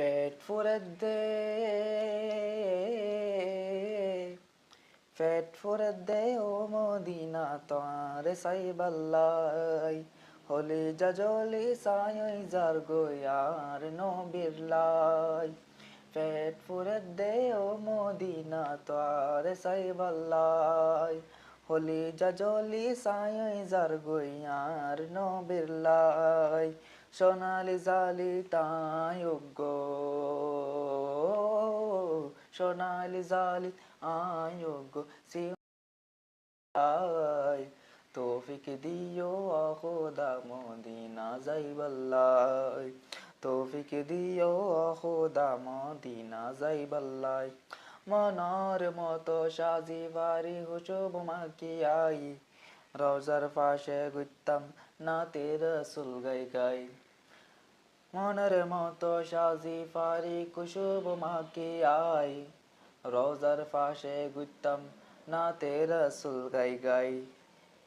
পেট ফুরে পেট ফুরে ও মদিনা তোমারে সাইবাল্লাই হলি জাজলি সাই জার গোয়ার নবীর লাই পেট ফুরে ও মদিনা তোমারে সাইবাল্লাই হলি জাজলি সাই জার গোয়ার নবীর লাই সোনালি জালি তাই গো সোনালি জালি আয়োগো সিয়াই তৌফিক দিও খোদা মদিনা যাইবাল্লাই তৌফিক দিও খোদা মদিনা যাইবাল্লাই মনার মতো সাজিবারি হুসুব মাকিয়াই রওজার পাশে ঘুরতাম নাতে রাসূল গাই গাই মনের মতো সাজি ফারি কুসুব মাকিয়াই রওজার পাশে ঘুরতাম নাতে রাসূল গাই গাই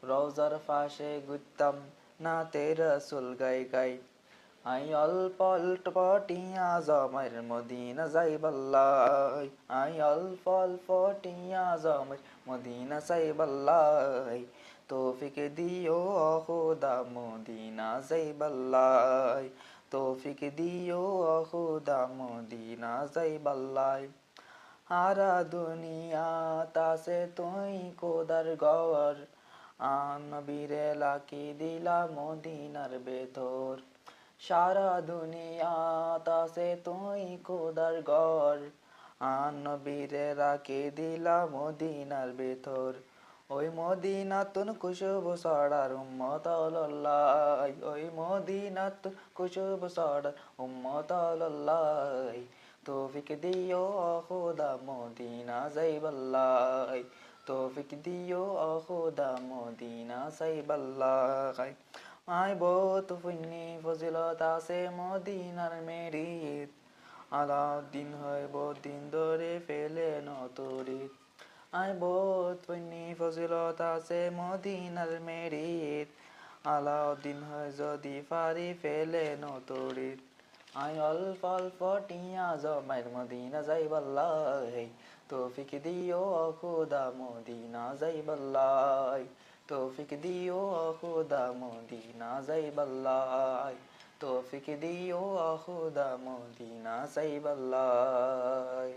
রওজার পাশে ঘুরতাম নাতে রাসূল গাই গাই আই অল্প অল্প টিয়া জমের মদিনা যাইবাল্লাই আই অল্প অল্প টিয়া জমের মদিনা যাইবাল্লাই তৌফিক দিও খোদা মদিনা যাইবাল্লাই তৌফিক দিও খোদা মদিনা যাইবাল্লাই হারা দুনিয়া তাসে তুই কোদার গওর নবীরে লাকি দিলা মদিনার ভেতর সারা দুনিয়া তাসে তুই কোদার গর নবীরে রাখি দিলা মদিনার ভেতর ওই মদিনাতুন কুশুব সড়ার উম্মত আল্লাহ ওই মদিনাতুন কুশুব সড়ার উম্মত আল্লাহ তৌফিক দিও খোদা মদিনা যাইবাল্লাই তৌফিক দিও খোদা মদিনা যাইবাল্লাই আই বহুত পুণ্যি ফজিলত আছে মদিনার মেরিত আলাউদ্দিন হয় বহুত দিন ধরে ফেলে নতরিত আই বহুত পুণ্যি ফজিলত আছে মদিনার মেরিত আলাউদ্দিন হয় যদি ফারি ফেলে নতরিত আই অল্প অল্প টিয়া জমাইর মদিনা যাইবাল্লাই তৌফিক দিও খোদা মদিনা যাইবাল্লাই তৌফিক দিও খোদা মদিনা যাইবাল্লাই তৌফিক দিও খোদা মদিনা যাইবাল্লাই।